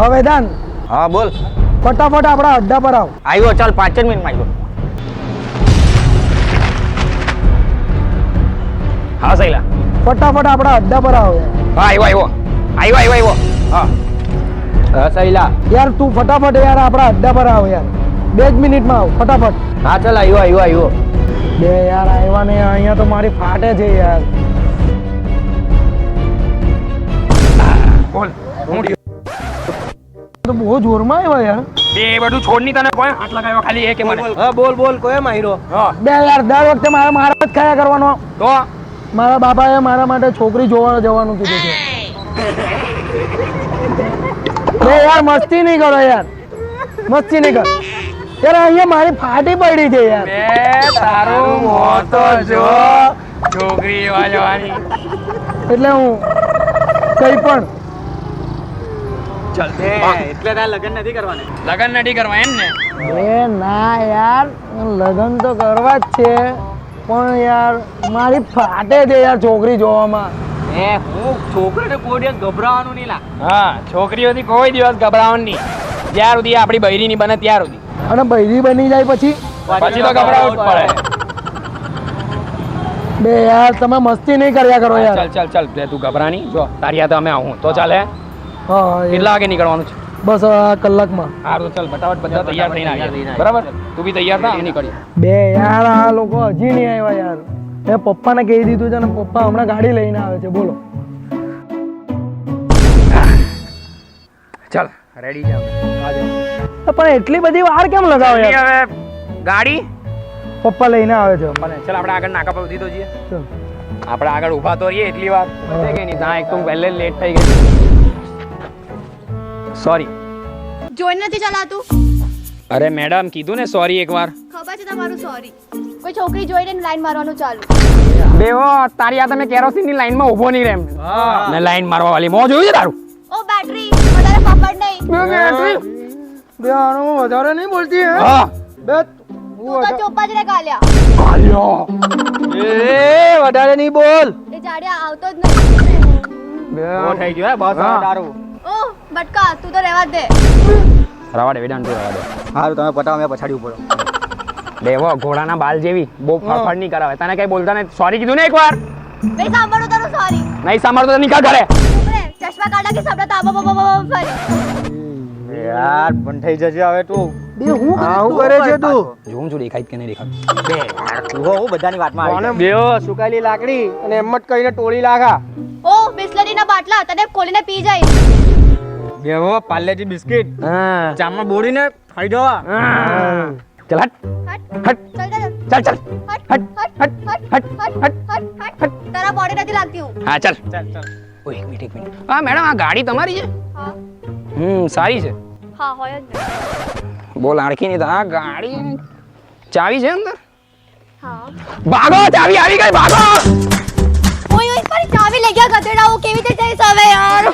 હા વેદાંત, હા બોલ. ફટાફટ આપણા અડ્ડા પર આવ. આવ્યો, ચાલ 5 જ મિનિટમાં આવ્યો. હા સૈલા. ફટાફટ આપણા અડ્ડા પર આવ. હા આવ્યો. હા સૈલા. યાર તું ફટાફટ યાર આપણા અડ્ડા પર આવ યાર. 2 જ મિનિટમાં આવ ફટાફટ. હા ચાલ આવ્યો. બે યાર આવ્યા ને અહીંયા તો મારી ફાટે છે યાર. બોલ. હું તો બહુ જોરમાં આવ્યા યાર. બે બધું છોડ ની, તને કોઈ હાથ લગાવ્યો ખાલી એ કે મને? હા બોલ કોઈ માર્યો? હા બે યાર દર વખતે મારા જ ખાયા કરવાનો. તો મારા બાપાએ મારા માટે છોકરી જોવા જવાનું કીધું છે. બે યાર મસ્તી નહીં કરો યાર, મસ્તી નહીં કર યાર. અહીંયા મારી ફાટી પડી છે યાર. બે તારું મોતો જો છોકરી વાળવાની. એટલે હું કઈ પણ ચાલ એટલે તારે લગ્ન નથી કરવાને? લગન નથી કરવા એમ ને? એ ના યાર, લગ્ન તો કરવા જ છે પણ યાર મારી ફાટે છે યાર છોકરી જોવામાં. હું છોકરીને કોઈ દિવસ ગભરાવાનું નહીં લા. હા, છોકરીઓથી કોઈ દિવસ ગભરાવાનું નહીં. જ્યાર સુધી આપણી બૈરી ની બને ત્યાર સુધી. અને બૈરી બની જાય પછી પછી તો ગભરાવું જ પડે. બે યાર તમે મસ્તી નહીં કર્યા કરો યાર. ચાલ તું ગભરાની. જો તારી હાથે અમે આવું તો ચાલે. હા કેટલા વાગે નીકળવાનું છે? બસ આ કલાકમાં. સારું ચાલ, ફટાફટ બધા તૈયાર થઈને આવીએ. બરાબર, તું બી તૈયાર થા, અમે નીકળીએ. બે યાર આ લોકો હજી નહીં આવ્યા યાર. મેં પપ્પાને કહી દીધું છે ને પપ્પા હમણાં ગાડી લઈને આવે છે. બોલો. ચાલ રેડી છે. પણ એટલી બધી વાર કેમ લગાવો યાર? હવે ગાડી પપ્પા લઈને આવે છે. ચાલ આપણે આગળ નાકા પર ઉભી તો જઈએ. ચાલ. આપણે આગળ ઊભા તો રહીએ એટલી વાર પતે કે નહીં. ત્યાં એક તો પહેલે લેટ થઈ ગઈ. સોરી. જોઈ નથી ચલાતું. અરે મેડમ કીધું ને સોરી એકવાર. ખબર છે તમારું સોરી. કોઈ છોકરી જોઈને લાઈન મારવાનું ચાલુ. બેવો તારી આ તમે કેરોસીન ની લાઈન માં ઊભો નહીં રેમ. ને લાઈન મારવા વાળી મો જોયું છે તારું? ઓ બેટરી વધારે પકડ નહીં. બે આનો વધારે નહીં બોલતી હે. હા બે તું તો ચોપા જ રે કાલ્યા. આલ્યો. એ વધારે નહીં બોલ. એ જાડિયા આવતો જ નથી. બહુ થઈ ગયો હે બસ તારું. ઓ બટકા તું તો રહેવા દે. રવા દે વેદાંત, રવા દે. સારું તમે પટાવો, મેં પછાડી ઉપર. દેવો ઘોડાના બાલ જેવી બહુ ફફડ નહીં કરાવે. તને કઈ બોલતા નહીં? સોરી કીધું ને એકવાર. બે સાંભળો તારું સોરી. નહીં સાંભળતો તો નિકાલ કરે. રે ચશ્મા કાઢા કે સાંભળતા આબો ફરી. યાર પણ થઈ જશે હવે તું. બે હું આવું કરે છે તું? જોઉં છું દેખાય કે નહીં દેખાય. તું હું બધાની વાતમાં આવી બેઓ સુકાયેલી લાકડી અને એમ જ કહીને ટોળી લાગા. ઓ બિસ્લરીના બાટલા તને ખોલીને પી જાય. બેઓ પાર્લેજી બિસ્કિટ હા જામમાં બોડીને ખાઈ જવા. ચલ હટ હટ હટ ચાલ ચાલ ચાલ ચાલ હટ હટ હટ હટ હટ તારા બોડી નથી લાગતી હું. હા ચાલ. ચાલ ચાલ. ઓય એક મિનિટ. હા મેડમ આ ગાડી તમારી છે? હા સારી છે. હા હોય જ. બોલ આડકી નહીં. આ ગાડી ચાવી છે અંદર? હા ભાગો, ચાવી આવી ગઈ, ભાગો. ઓય ઓય મારી ચાવી લઈ ગયા ગધેડા. હું કેવી રીતે જઈશ હવે યાર?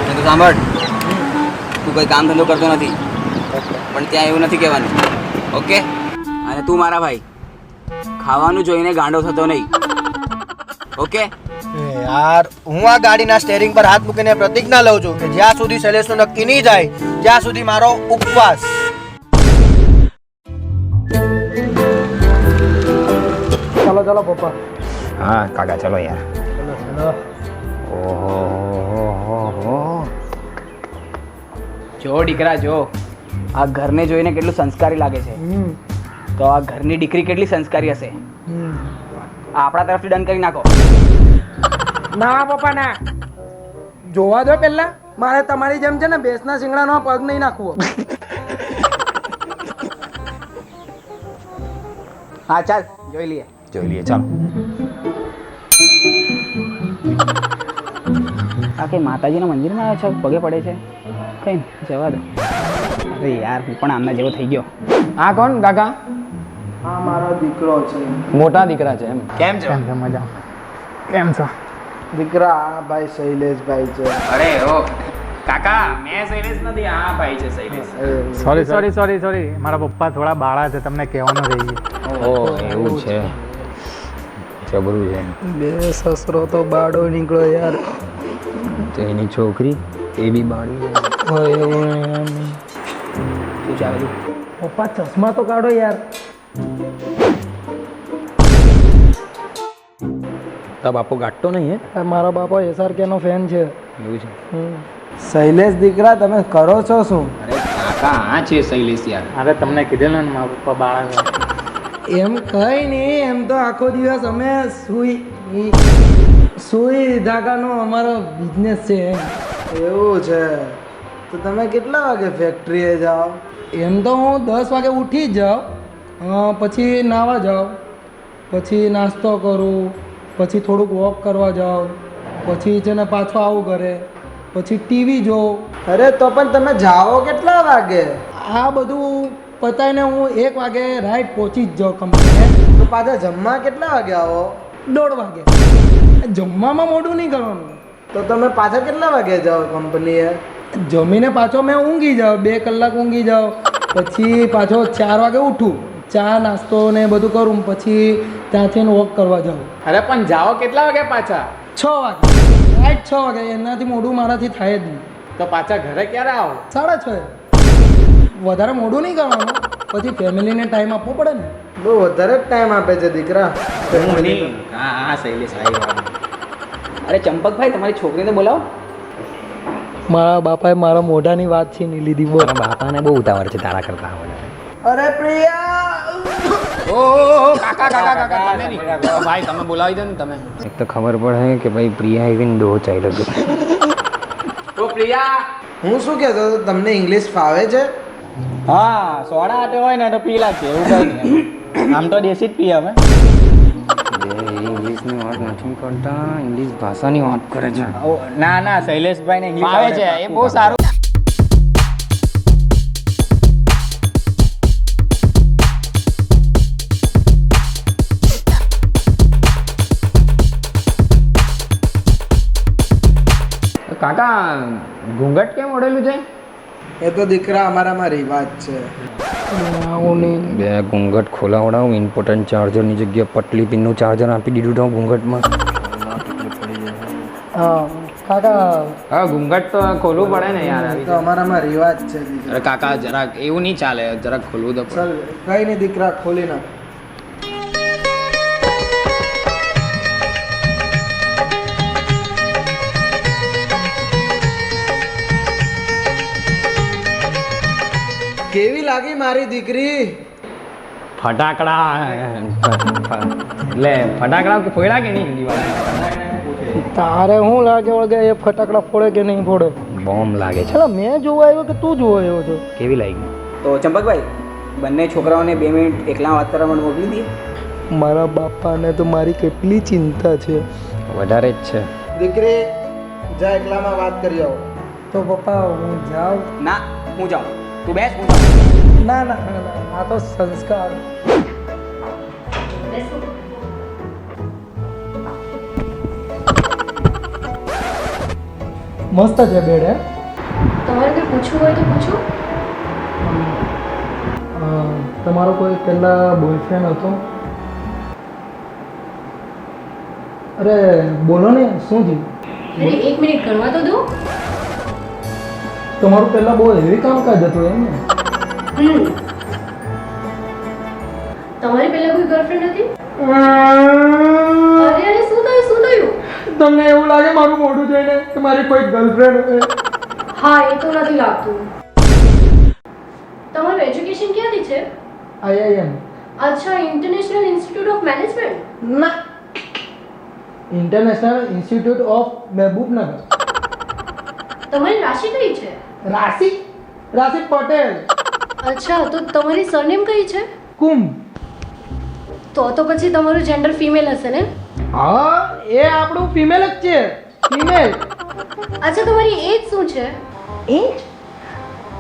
તું સાંભળ, તું કોઈ કામ ધંધો કરતો નથી પણ ત્યાં એવું નથી કહેવાનું, ઓકે? અને તું મારા ભાઈ ખાવાનું જોઈને ગાંડો થતો નહીં, ઓકે? યાર હું આ ગાડીના સ્ટેરિંગ પર હાથ મૂકીને પ્રતિજ્ઞા લઉં છું કે જ્યાં સુધી શૈલેષનું નક્કી નહીં જાય ત્યાં સુધી મારો ઉપવાસ. ચલો ચલો પપ્પા. હા કાકા ચલો યાર. ઓહો જો દીકરા જો, આ ઘરને જોઈને કેટલું સંસ્કારી લાગે છે, તો આ ઘરની દીકરી કેટલી સંસ્કારી હશે. આપણા તરફથી ડન કરી નાખો. ના પપ્પા ના, જોવા દો પેલા. મારે તમારી જેમ છે ને ભેંસના શિંગડાનો પગ નહીં નાખવો. હા ચાલ જોઈ લઈએ. ચાલો. આ કઈ માતાજીના મંદિરમાં આવે છે, પગે પડે છે? કઈ જવા દો. અરે યાર હું પણ આમના જેવો થઈ ગયો. આ કોણ કાકા? હા મારો દીકરો છે. મોટા દીકરા છે એમ? કેમ છે? મજા. કેમ છો? દીકરા આ ભાઈ શૈલેષભાઈ છે. અરે ઓ કાકા, મેં શૈલેષ નથી, આ ભાઈ છે શૈલેષ. સોરી મારા પપ્પા થોડા બાળા છે, તમને કહેવાનું રહી ગયું. ઓ એવું છે, જબરું છે. બે સસરો તો બાળો નીકળ્યો યાર. તો એની છોકરી એ બી બાળી હોય એવું નહીં. શું ચાલે છે? પપ્પા ચશ્મા તો કાઢો યાર. તારા બાપો ગાંઠતો નહીં હે? આ મારા બાપા SRK નો ફેન છે. એવું છે? શૈલેષ દીકરા તમે કરો છો શું? અરે કાકા આ છે શૈલેષ યાર. અરે તમને કીધેલું ને મારા પપ્પા બાળા છે. એમ કઈ નહીં, એમ તો આખો દિવસ અમે સુઈ ધાગાનો અમારો બિઝનેસ છે. એવું છે? તો તમે કેટલા વાગે ફેક્ટરીએ જાઓ? એમ તો હું 10 વાગે ઉઠી જ જાઉં, પછી નાવા જાઉં, પછી નાસ્તો કરું, પછી થોડુંક વોક કરવા જાઉં, પછી છે ને પાછો આવું ઘરે, પછી ટીવી જોઉં. અરે તો પણ તમે જાઓ કેટલા વાગે? આ બધું પતાઈને હું 1 વાગે રાઈટ પહોંચી જ જાઉં કંપનીએ. તો પાછા જમવા કેટલા વાગે આવો? 1:30 વાગે. જમવામાં મોડું નહીં કરવાનું. તો તમે પાછા કેટલા વાગે જાઓ કંપનીએ? જમીને પાછો મેં ઊંઘી જાઉં, 2 કલાક ઊંઘી જાઉં, પછી પાછો 4 વાગે ઉઠું, ચા નાસ્તો ને બધું કરું, પછી ત્યાંથી વોક કરવા જાઉં. અરે પણ જાઓ કેટલા વાગે પાછા? 6 વાગે, રાઈટ 6 વાગે. એનાથી મોડું મારાથી થાય જ નહીં. તો પાછા ઘરે ક્યારે આવો? 6:30. વધારે મોડું નહીં કરવાનું, પછી ફેમિલીને ટાઈમ આપવો પડે ને. બહુ વધારે જ ટાઈમ આપે છે દીકરા. હા શૈલેષ આવી વાત. અરે ચંપકભાઈ તમારી છોકરીને બોલાવો. મારા બાપાએ મારા મોઢાની વાત છીની લીધી. બોલ. તારા બાપાને બહુ ઉતાવળ છે તારા કરતા વધારે. અરે પ્રિયા! કાકા તમે નહીં. ભાઈ તમે બોલાવી દો ને તમે. એક તો ખબર પડે કે ભાઈ પ્રિયા આવીને ડો ચાલ્યો ગયો. તો પ્રિયા. હું શું કહેતો હતો, તમને ઇંગ્લિશ ફાવે છે? હા સોડા આટે હોય ને તો પી લાગશે એવું કઈ નહીં. આમ તો દેશી જ પીએ અમે. ઇંગ્લિશની વાત નથી કરતા, ઇંગ્લિશ ભાષાની વાત કરે છે. ના ના શૈલેષભાઈ ને ઇંગ્લિશ ફાવે છે, એ બહુ સારું. કાકા ઘૂંઘટ કેમ ઓઢેલું છે? એ તો દીકરા અમારામાં રિવાજ છે. બે ઘૂંઘટ ખોલાવડાવું, ઇમ્પોર્ટન્ટ ચાર્જરની જગ્યાએ પટલી પિનનું ચાર્જર આપી દીધું તો ઘૂંઘટમાં. હા કાકા, હા ઘૂંઘટ તો ખોલવું પડે ને યાર. તો અમારામાં રિવાજ છે દીકરા. અરે કાકા જરાક એવું નહીં ચાલે, જરાક ખોલવું તો પડે. ચાલ કઈ નહીં દીકરા, ખોલી નાખ. કેવી લાગી મારી દીકરી? ફટાકડા એટલે ફટાકડા ફોડ્યા કે નહીં દિવાળી? તારે શું લાગે વળગે એ ફટાકડા ફોડે કે નહીં ફોડે? બોમ્બ લાગે છે. ચાલો મેં જોવા આવ્યો કે તું જોવા આવ્યો છો? કેવી લાગી? તો ચંપકભાઈ બંને છોકરાઓને 2 મિનિટ એકલા વાત કરવા માટે મોકલી દઈએ. મારા બાપાને તો મારી કેટલી ચિંતા છે. વધારે જ છે. દીકરી જા એકલામાં વાત કરી આવો. તો પપ્પા હું જાઉં? ના હું જાઉં, તું બેસ હું જાઉં. ના ના ના, આ તો સંસ્કાર. મસ્ત છે બેડ. હે તમારે કંઈ પૂછવું હોય તો પૂછો. તમારો કોઈ પહેલા બોયફ્રેન્ડ હતો? અરે બોલો ને, શું થયું? અરે 1 મિનિટ ગણવા તો દો. તમારું પહેલા બહુ હેવી કામકાજ હતું એમ ને? તમારી પહેલા કોઈ ગર્લફ્રેન્ડ હતી? અરે અરે શું થયું? તમને એવું લાગે મારું મોઢું જોઈને કે મારી કોઈ ગર્લફ્રેન્ડ હોય? હા એ તો નથી લાગતું. તમારું એજ્યુકેશન ક્યાંથી છે? IIM. અચ્છા, ઇન્ટરનેશનલ ઇન્સ્ટિટ્યૂટ ઓફ મેનેજમેન્ટ. ના, ઇન્ટરનેશનલ ઇન્સ્ટિટ્યૂટ ઓફ મહેબૂબનગર. તમારી રાશિ કઈ છે? રાશિ પટેલ. અચ્છા, તો તમારી સરનેમ કઈ છે? કુંભ. તો પછી તમારું જેન્ડર ફિમેલ હશે ને? હા, એ આપણું ફિમેલ જ છે. ફિમેલ. અચ્છા, તમારી એજ શું છે?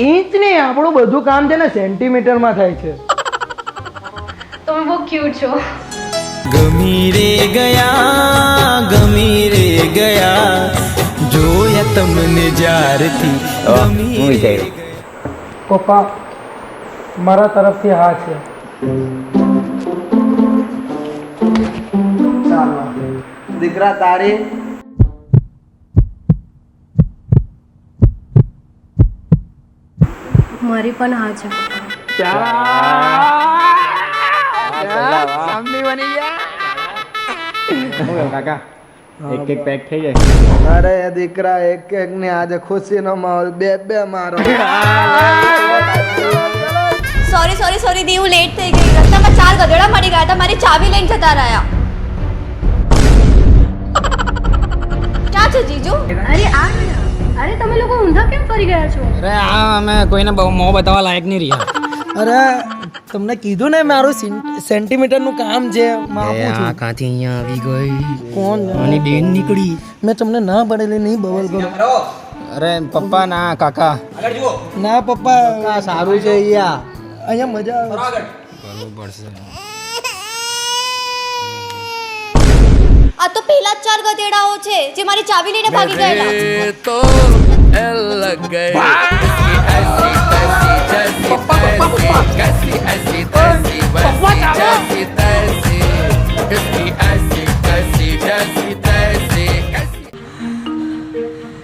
ઇંચ નહીં, આપણું બધું કામ છે ને સેન્ટીમીટરમાં થાય છે. તમે બહુ ક્યુટ છો. ગમી રે ગયા જોયા તમને જ્યારથી હું વિચાર્યું પપ્પા મારા તરફથી હા છે. ચાલો દીકરા તારી. મારી પણ હા છે કાકા એક પેક થઈ જાય. અરે દીકરા એક એક ને આજે ખુશીનો માહોલ બે બે મારો. સોરી સોરી સોરી દી હું લેટ થઈ ગઈ રસ્તામાં 4 ગધેડા મળી ગયા હતા મારી ચાવી લઈને જતા રહ્યા ક્યાં છે જીજુ અરે અરે તમે લોકો ઊંધા કેમ ફરી ગયા છો અરે આ અમે કોઈને બહુ મોં બતાવવા લાયક નહીં રહ્યા. અરે તમને કીધું ને મારું સેન્ટીમીટર નું કામ છે માપું છું. કાંથી અહીંયા આવી ગઈ કોણ અને બેન નીકળી. મેં તમને ના પડેલી નહીં બવલ કરો. અરે પપ્પા ના કાકા. ના પપ્પા સારું છે અહીંયા મજા આવે. આ તો પેલા જ 4 ગધેડાઓ છે જે મારી ચાવી લઈને ભાગી ગયેલા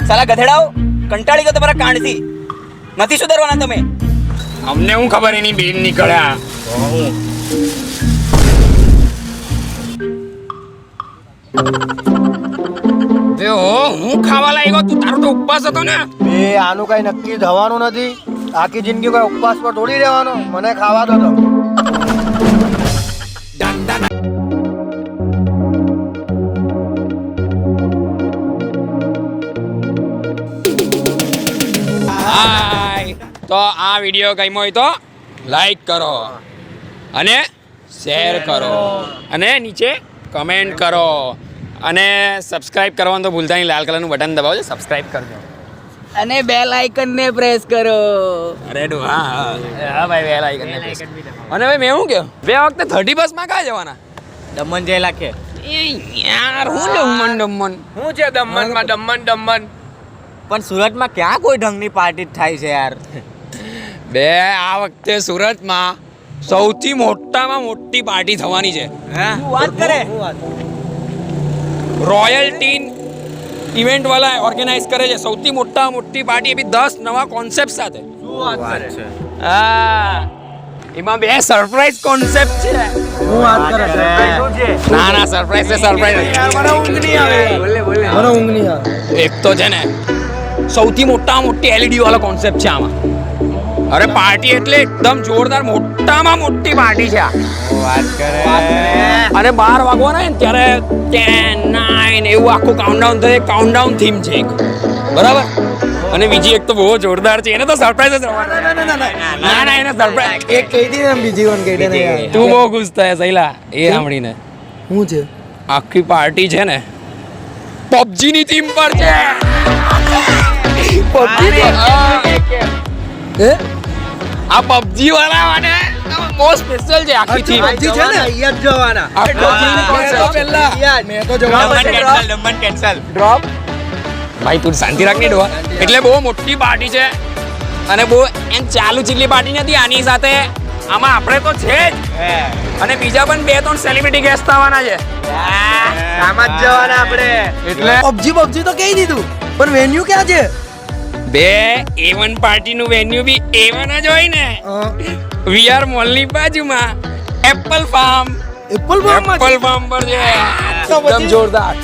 સાલા ગધેડાઓ કંટાળી ગયો તમારા કાંડથી નથી સુધારવાના તમે. અમને હું ખબર એની બેન નીકળ્યા. હું ખાવા લાગ્યો તું તારો તો ઉપવાસ હતો ને. બે આનું કઈ નક્કી થવાનું નથી. આખી જિંદગી કોઈ ઉપવાસ પર થોડી રહેવાનો. મને ખાવા દો તો. હાય તો આ વિડીયો ગમ્યો હોય તો લાઈક કરો અને શેર કરો અને નીચે કમેન્ટ કરો અને સબસ્ક્રાઇબ કરવાનું તો ભૂલતા નહીં. લાલ કલરનું બટન દબાવજો, સબસ્ક્રાઇબ કરજો અને બેલ આઇકન ને પ્રેસ કરો. અરે હા ભાઈ બેલ આઇકન ને પ્રેસ. અને ભાઈ મેં શું કહ્યું 2 વખતે 30 બસમાં ક્યાં જવાના? દમણ જઈ લાખે. એ યાર હું દમણ શું છે દમણ પણ સુરતમાં ક્યાં કોઈ ઢંગની પાર્ટી થાય છે યાર. બે આ વખતે સુરતમાં સૌથી મોટામાં મોટી પાર્ટી થવાની છે. વાત કરે રોયલ ટીન ઇવેન્ટ વાળા ઓર્ગેનાઇઝ કરે છે સૌથી મોટી પાર્ટી, એ બી 10 નવા કોન્સેપ્ટ સાથે. હા એમાં 2 સરપ્રાઈઝ કોન્સેપ્ટ છે. હું વાત કરે ના સરપ્રાઈઝ છે સરપ્રાઈઝ. મને ઊંઘ નહીં આવે. એક તો છે ને સૌથી મોટી એલઈડી વાળો કોન્સેપ્ટ છે આમાં. અરે પાર્ટી એટલે એકદમ જોરદાર મોટામાં મોટી પાર્ટી છે આ. વાત કરે અને 12 વાગવાના ને ત્યારે 10 9 એવું આખું કાઉન્ટડાઉન થાય. કાઉન્ટડાઉન થીમ છે એક, બરાબર. અને બીજી એક તો બહુ જોરદાર છે, એને તો સરપ્રાઈઝ જ ના એને સરપ્રાઈઝ એક કહી દી ને બીજી વન કહી દે ને યાર. તું બહુ ખુશ થાય સૈલા એ સાંભળીને. શું છે આખી પાર્ટી છે ને પબજી ની થીમ પર છે. એ આ પબજી વાળા માટે બહુ સ્પેશિયલ છે આખી થીમ. પબજી છે ને અહીંયા જ જવાના. મેં તો દમણ કેન્સલ ડ્રોપ. ભાઈ તું શાંતિ રાખ ને ડોહા. એટલે બહુ મોટી પાર્ટી છે અને બહુ એમ ચાલુ ચીલી પાર્ટી નથી. આની સાથે આમાં આપણે તો છે જ અને બીજા પણ 2-3 સેલિબ્રિટી ગેસ્ટ આવવાના છે. આમાં જ જવાના આપણે. એટલે પબજી તો કહી દીધું પણ વેન્યુ ક્યાં છે? બે A1 પાર્ટી નું વેન્યુ બી A1 જ હોય ને. VR મોલ ની બાજુમાં એપલ ફાર્મ. એપલ ફાર્મ પર છે એકદમ જોરદાર.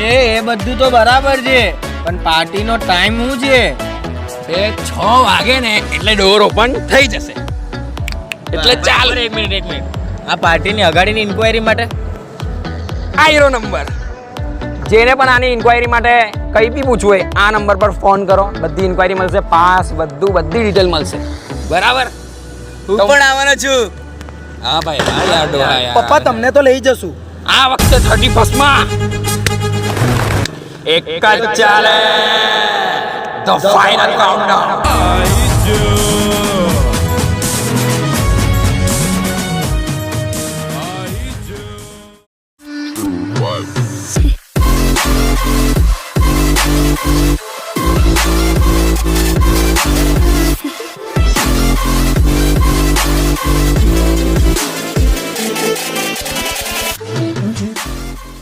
એ બધું તો બરાબર છે પણ પાર્ટીનો ટાઈમ શું છે? એ 6 વાગે ને એટલે ડોર ઓપન થઈ જશે. એટલે ચાલ એક મિનિટ આ પાર્ટીની અગાડીની ઇન્ક્વાયરી માટે આયરો નંબર. જેને પણ આની ઇન્ક્વાયરી માટે કંઈ બી પૂછવું હોય આ નંબર પર ફોન કરો. બધી ઇન્ક્વાયરી મળશે, પાસ બધી ડિટેલ મળશે, બરાબર. હું પણ આવવાનો છું. હા ભાઈ હા યાર ડોહા યાર. પપ્પા તમને તો લઈ જશું. આ વખતે 31 માં એક જ ચાલે ધ ફાઇનલ કાઉન્ટડાઉન.